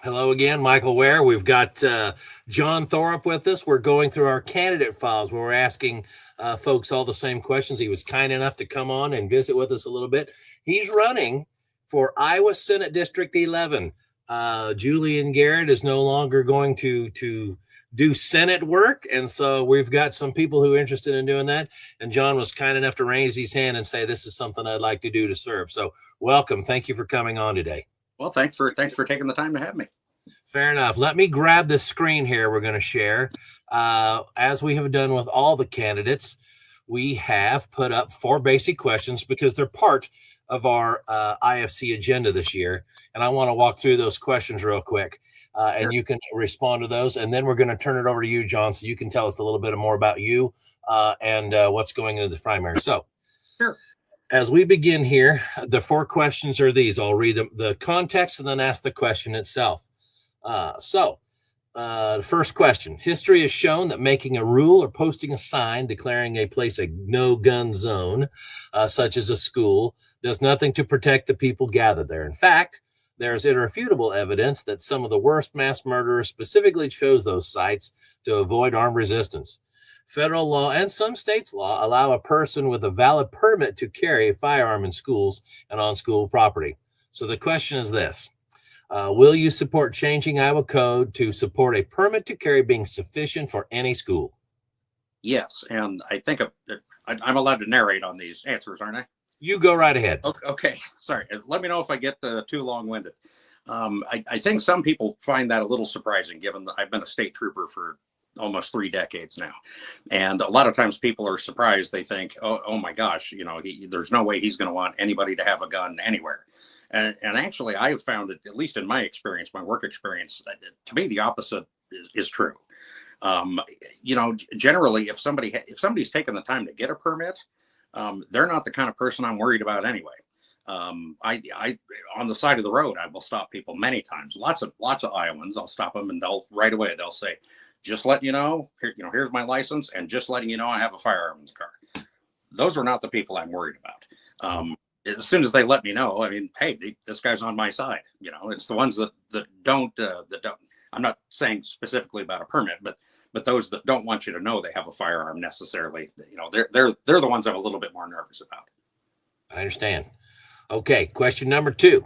Hello again, Michael Ware. We've got Jon Thorup with us. We're going through our candidate files where we're asking folks all the same questions. He was kind enough to come on and visit with us a little bit. He's running for Iowa Senate District 11. Julian Garrett is no longer going to do Senate work, and so we've got some people who are interested in doing that. And Jon was kind enough to raise his hand and say, "This is something I'd like to do to serve." So, welcome. Thank you for coming on today. Well, thanks for taking the time to have me. Fair enough. Let me grab the screen here. We're going to share. As we have done with all the candidates, we have put up 4 basic questions because they're part of our IFC agenda this year. And I want to walk through those questions real quick. And you can respond to those. And then we're going to turn it over to you, Jon, so you can tell us a little bit more about you and what's going into the primary. So, sure. As we begin here, the 4 questions are these. I'll read the context and then ask the question itself. First question. History has shown that making a rule or posting a sign declaring a place a no-gun zone, such as a school, does nothing to protect the people gathered there. In fact, there's irrefutable evidence that some of the worst mass murderers specifically chose those sites to avoid armed resistance. Federal law and some states' law allow a person with a valid permit to carry a firearm in schools and on school property. So the question is this. Will you support changing Iowa code to support a permit to carry being sufficient for any school? Yes, and I think I'm allowed to narrate on these answers, aren't I? You go right ahead. Okay. Sorry. Let me know if I get too long-winded. I think some people find that a little surprising, given that I've been a state trooper for almost 3 decades now. And a lot of times people are surprised. They think, oh my gosh, there's no way he's going to want anybody to have a gun anywhere. And actually, I have found that, at least in my experience, my work experience, to me, the opposite is true. Generally, if somebody's taken the time to get a permit, they're not the kind of person I'm worried about anyway. I on the side of the road, I will stop people many times. Lots of Iowans, I'll stop them, and they'll say, just letting you know, here's my license, and just letting you know I have a firearm in the car. Those are not the people I'm worried about. As soon as they let me know, I mean, hey, this guy's on my side. It's the ones that don't. I'm not saying specifically about a permit, but those that don't want you to know they have a firearm necessarily. They're the ones I'm a little bit more nervous about. I understand. Okay, question number 2.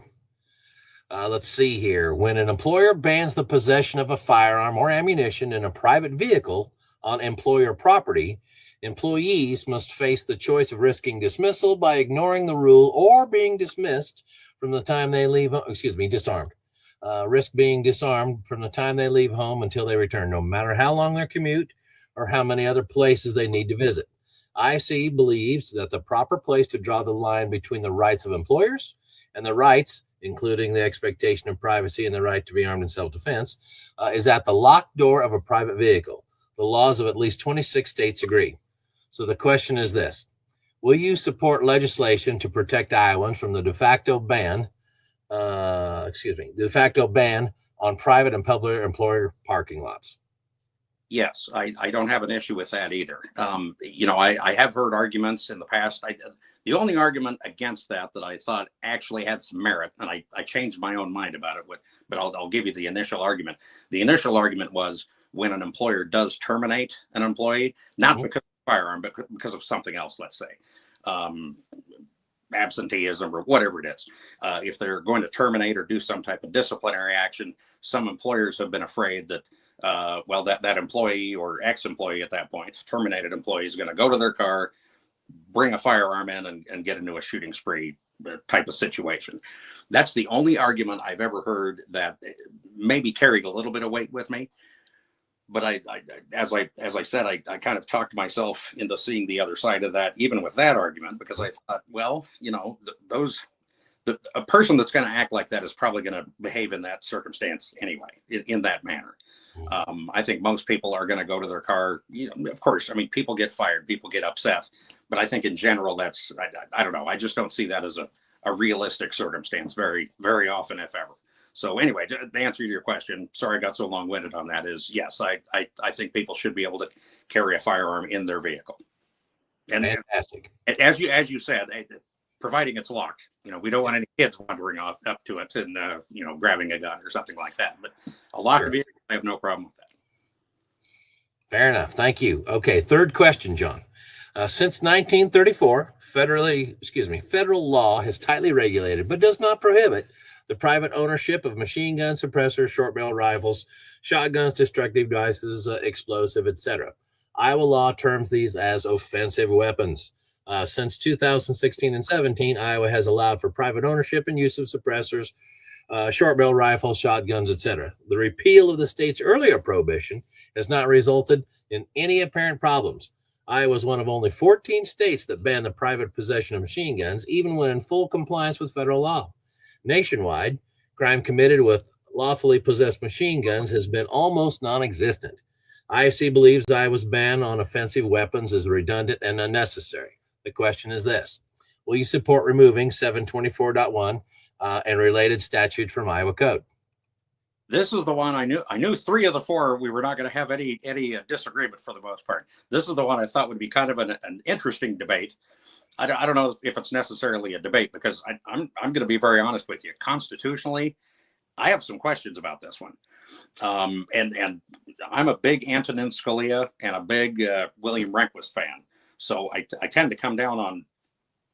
Let's see here. When an employer bans the possession of a firearm or ammunition in a private vehicle on employer property, employees must face the choice of risking dismissal by ignoring the rule or being dismissed from the time they leave. Disarmed. Risk being disarmed from the time they leave home until they return, no matter how long their commute or how many other places they need to visit. IFC believes that the proper place to draw the line between the rights of employers and the rights, including the expectation of privacy and the right to be armed in self-defense, is at the locked door of a private vehicle. The laws of at least 26 states agree. So the question is this. Will you support legislation to protect Iowans from the de facto ban on private and public employer parking lots? Yes, I don't have an issue with that either. I have heard arguments in the past. The only argument against that I thought actually had some merit, and I changed my own mind about it, but I'll give you the initial argument. The initial argument was when an employer does terminate an employee, not because of firearm, but because of something else, let's say. Absenteeism or whatever it is. If they're going to terminate or do some type of disciplinary action, some employers have been afraid that that employee or ex-employee at that point, terminated employee, is going to go to their car, bring a firearm in and get into a shooting spree type of situation. That's the only argument I've ever heard that maybe carried a little bit of weight with me. But as I said, I kind of talked myself into seeing the other side of that, even with that argument, because I thought, well, a person that's going to act like that is probably going to behave in that circumstance anyway, in that manner. I think most people are going to go to their car. Of course, I mean, people get fired, people get upset, but I think in general, that's, I don't know. I just don't see that as a realistic circumstance very, very often, if ever. So anyway, to answer your question, sorry I got so long-winded on that, is yes, I think people should be able to carry a firearm in their vehicle. And fantastic. As you said, providing it's locked. We don't want any kids wandering up to it and, grabbing a gun or something like that. But a locked vehicle, I have no problem with that. Fair enough. Thank you. Okay. Third question, John. Since 1934, federal law has tightly regulated, but does not prohibit the private ownership of machine guns, suppressors, short barrel rifles, shotguns, destructive devices, explosive, etc. Iowa law terms these as offensive weapons. Since 2016 and 17, Iowa has allowed for private ownership and use of suppressors, short barrel rifles, shotguns, etc. The repeal of the state's earlier prohibition has not resulted in any apparent problems. Iowa is one of only 14 states that ban the private possession of machine guns, even when in full compliance with federal law. Nationwide, crime committed with lawfully possessed machine guns has been almost non-existent. IFC believes Iowa's ban on offensive weapons is redundant and unnecessary. The question is this: will you support removing 724.1 and related statutes from Iowa Code? This is the one I knew 3 of the 4 we were not going to have any disagreement for the most part. This is the one I thought would be kind of an interesting debate. I don't know if it's necessarily a debate, because I'm going to be very honest with you. Constitutionally, I have some questions about this one. And I'm a big Antonin Scalia and a big William Rehnquist fan. So I tend to come down on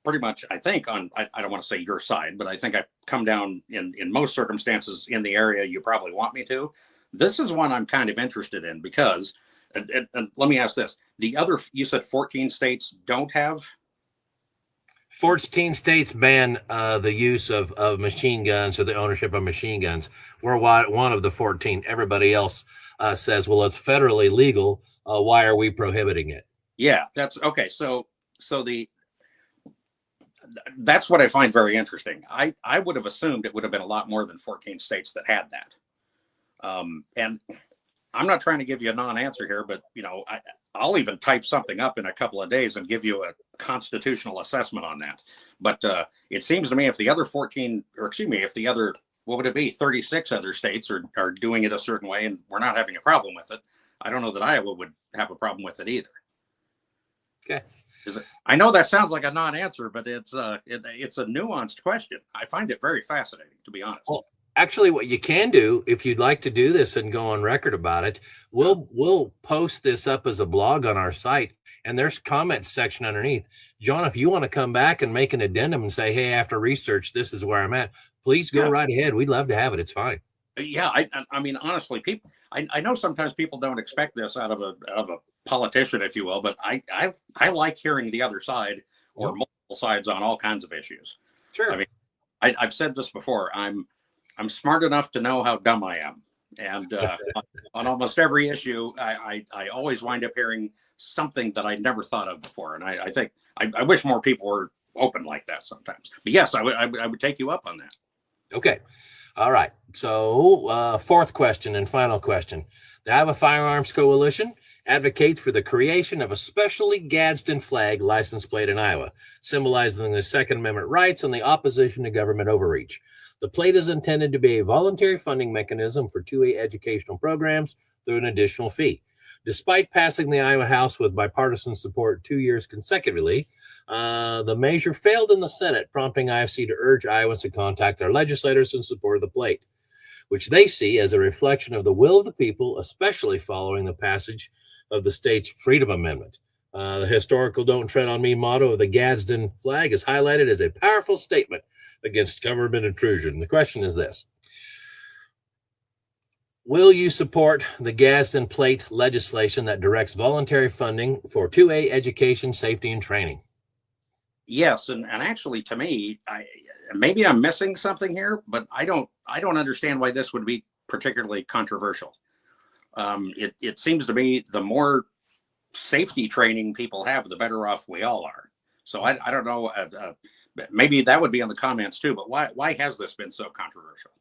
pretty much, I think, on, I don't want to say your side, but I think I come down in most circumstances in the area you probably want me to. This is one I'm kind of interested in because, and let me ask this, you said 14 states don't have? 14 states ban the use of machine guns or the ownership of machine guns. We're one of the 14. Everybody else says, well, it's federally legal. Why are we prohibiting it? Yeah, that's okay. So that's what I find very interesting. I would have assumed it would have been a lot more than 14 states that had that. And I'm not trying to give you a non-answer here, but I'll even type something up in a couple of days and give you a constitutional assessment on that. But it seems to me if the other 36 other states are doing it a certain way and we're not having a problem with it, I don't know that Iowa would have a problem with it either. Okay. I know that sounds like a non-answer, but it's a nuanced question. I find it very fascinating, to be honest. Well, actually, what you can do, if you'd like to do this and go on record about it, we'll post this up as a blog on our site, and there's comments section underneath. John, if you want to come back and make an addendum and say, hey, after research, this is where I'm at, please go right ahead. We'd love to have it. It's fine. Yeah, I mean, honestly, people, I know sometimes people don't expect this out of a politician, if you will, but I like hearing the other side or multiple sides on all kinds of issues. Sure. I mean, I've said this before. I'm smart enough to know how dumb I am, and on almost every issue, I always wind up hearing something that I never thought of before, and I think I wish more people were open like that sometimes. But yes, I would take you up on that. Okay. All right. So fourth question and final question. The Iowa Firearms Coalition advocates for the creation of a specially Gadsden flag license plate in Iowa, symbolizing the Second Amendment rights and the opposition to government overreach. The plate is intended to be a voluntary funding mechanism for 2A educational programs through an additional fee. Despite passing the Iowa House with bipartisan support 2 years consecutively, the measure failed in the Senate, prompting IFC to urge Iowans to contact their legislators in support of the plate, which they see as a reflection of the will of the people, especially following the passage of the state's Freedom Amendment. The historical "Don't Tread on Me" motto of the Gadsden flag is highlighted as a powerful statement against government intrusion. The question is this: will you support the Gadsden plate legislation that directs voluntary funding for 2A education, safety, and training? Yes, and actually, to me, maybe I'm missing something here, but I don't understand why this would be particularly controversial. It seems to me the more safety training people have, the better off we all are. So I don't know. Maybe that would be in the comments too. But why has this been so controversial?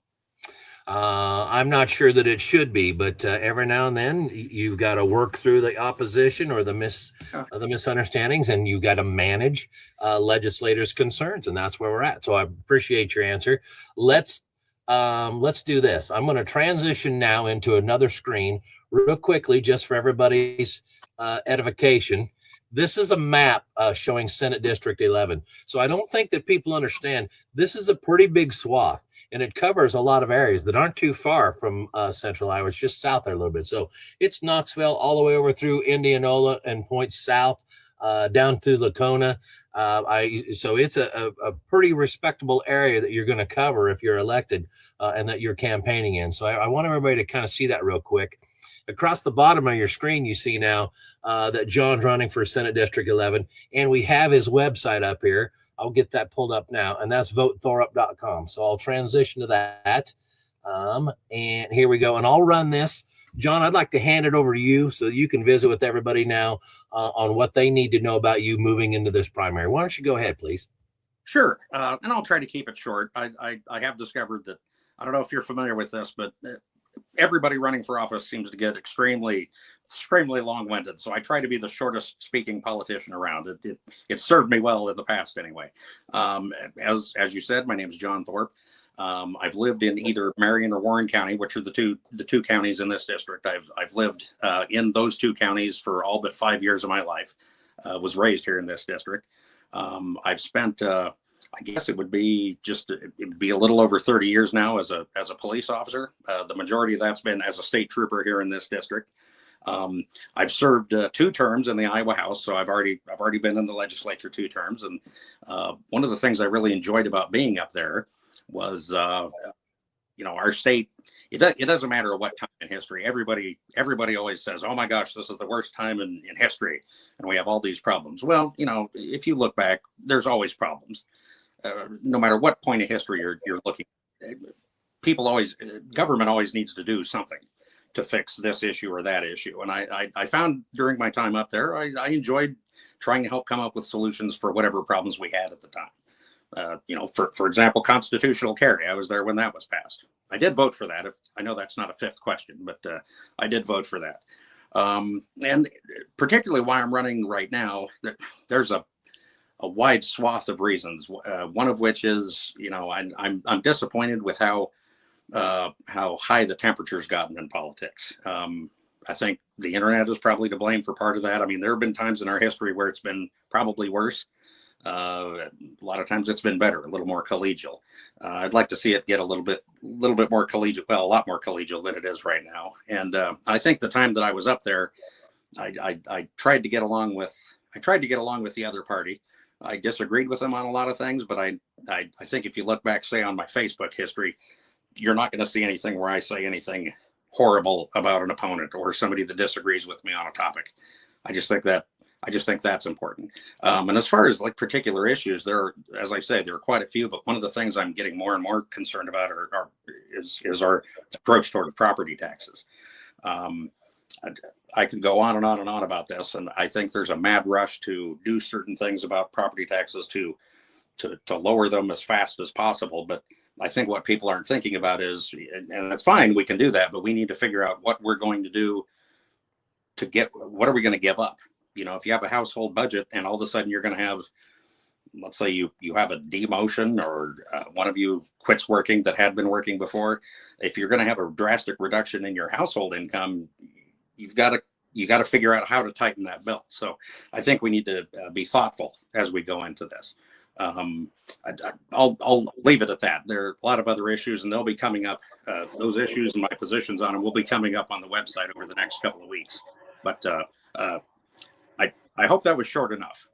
I'm not sure that it should be, but every now and then you've got to work through the opposition or the misunderstandings, and you've got to manage legislators' concerns, and that's where we're at. So I appreciate your answer. Let's do this. I'm going to transition now into another screen real quickly, just for everybody's edification. This is a map showing Senate District 11. So I don't think that people understand this is a pretty big swath, and it covers a lot of areas that aren't too far from central Iowa. It's just south there a little bit. So it's Knoxville all the way over through Indianola and points south down to Lacona. So it's a pretty respectable area that you're going to cover if you're elected and that you're campaigning in. So I want everybody to kind of see that real quick. Across the bottom of your screen, you see now that John's running for Senate District 11, and we have his website up here. I'll get that pulled up now, and that's votethorup.com. So I'll transition to that. And here we go. And I'll run this. Jon, I'd like to hand it over to you so you can visit with everybody now on what they need to know about you moving into this primary. Why don't you go ahead, please? Sure. And I'll try to keep it short. I have discovered that, I don't know if you're familiar with this, but everybody running for office seems to get extremely long-winded. So I try to be the shortest speaking politician around. It served me well in the past anyway. As you said, my name is Jon Thorup. I've lived in either Marion or Warren County, which are the two counties in this district. I've lived in those two counties for all but 5 years of my life. Was raised here in this district. I've spent I guess it would be a little over 30 years now as a police officer. The majority of that's been as a state trooper here in this district. I've served 2 terms in the Iowa House, so I've already been in the legislature 2 terms. And one of the things I really enjoyed about being up there was, our state. It doesn't matter what time in history. Everybody always says, "Oh my gosh, this is the worst time in history, and we have all these problems." Well, if you look back, there's always problems. No matter what point of history you're looking at, government always needs to do something to fix this issue or that issue. And I found during my time up there, I enjoyed trying to help come up with solutions for whatever problems we had at the time. For example, constitutional carry. I was there when that was passed. I did vote for that. I know that's not a fifth question, but I did vote for that. And particularly why I'm running right now, there's a wide swath of reasons. One of which is, I'm disappointed with how high the temperature's gotten in politics. I think the internet is probably to blame for part of that. I mean, there have been times in our history where it's been probably worse. A lot of times it's been better, a little more collegial. I'd like to see it get a little bit more collegial, well, a lot more collegial than it is right now. And I think the time that I was up there, I tried to get along with the other party. I disagreed with them on a lot of things, but I think if you look back, say, on my Facebook history, you're not going to see anything where I say anything horrible about an opponent or somebody that disagrees with me on a topic. I just think that's important. And as far as like particular issues, as I say, there are quite a few, but one of the things I'm getting more and more concerned about is our approach toward property taxes. I could go on and on and on about this, and I think there's a mad rush to do certain things about property taxes to lower them as fast as possible. But I think what people aren't thinking about is, and that's fine, we can do that, but we need to figure out what we're going to do what are we going to give up? If you have a household budget and all of a sudden you're going to have, let's say you have a demotion or one of you quits working that had been working before. If you're going to have a drastic reduction in your household income, you got to figure out how to tighten that belt. So I think we need to be thoughtful as we go into this. I'll leave it at that. There are a lot of other issues, and they'll be coming up. Those issues and my positions on them will be coming up on the website over the next couple of weeks. But I hope that was short enough.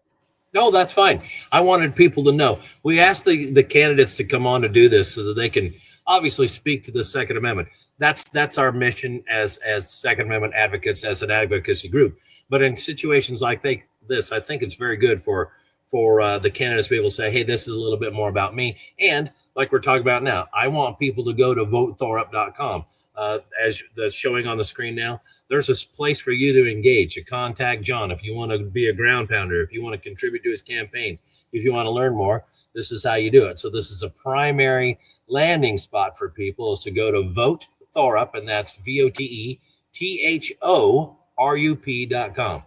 No, that's fine. I wanted people to know. We asked the candidates to come on to do this so that they can obviously speak to the Second Amendment. That's our mission as Second Amendment advocates, as an advocacy group. But in situations like this, I think it's very good for the candidates to be able to say, hey, this is a little bit more about me. And like we're talking about now, I want people to go to votethorup.com. As that's showing on the screen now, there's a place for you to engage, to contact Jon. If you want to be a ground pounder, if you want to contribute to his campaign, if you want to learn more, this is how you do it. So this is a primary landing spot for people, is to go to Vote Thorup, and that's VOTETHORUP.com.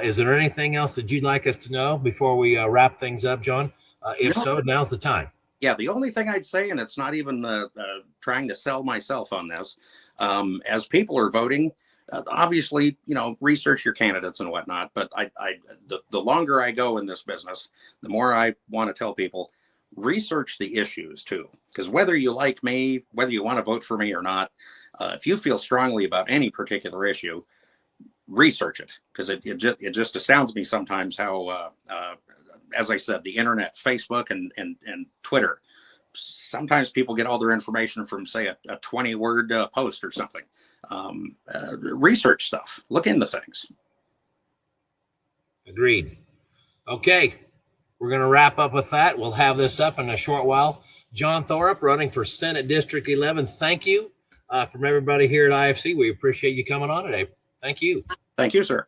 Is there anything else that you'd like us to know before we wrap things up, Jon? If so, now's the time. Yeah, the only thing I'd say, and it's not even trying to sell myself on this, as people are voting, Obviously, research your candidates and whatnot. But the longer I go in this business, the more I want to tell people, research the issues too. Because whether you like me, whether you want to vote for me or not, if you feel strongly about any particular issue, research it. Because it just astounds me sometimes how, as I said, the internet, Facebook and Twitter, sometimes people get all their information from, say, a 20-word post or something. Research stuff. Look into things. Agreed. Okay. We're going to wrap up with that. We'll have this up in a short while. Jon Thorup, running for Senate District 11. Thank you from everybody here at IFC. We appreciate you coming on today. Thank you. Thank you, sir.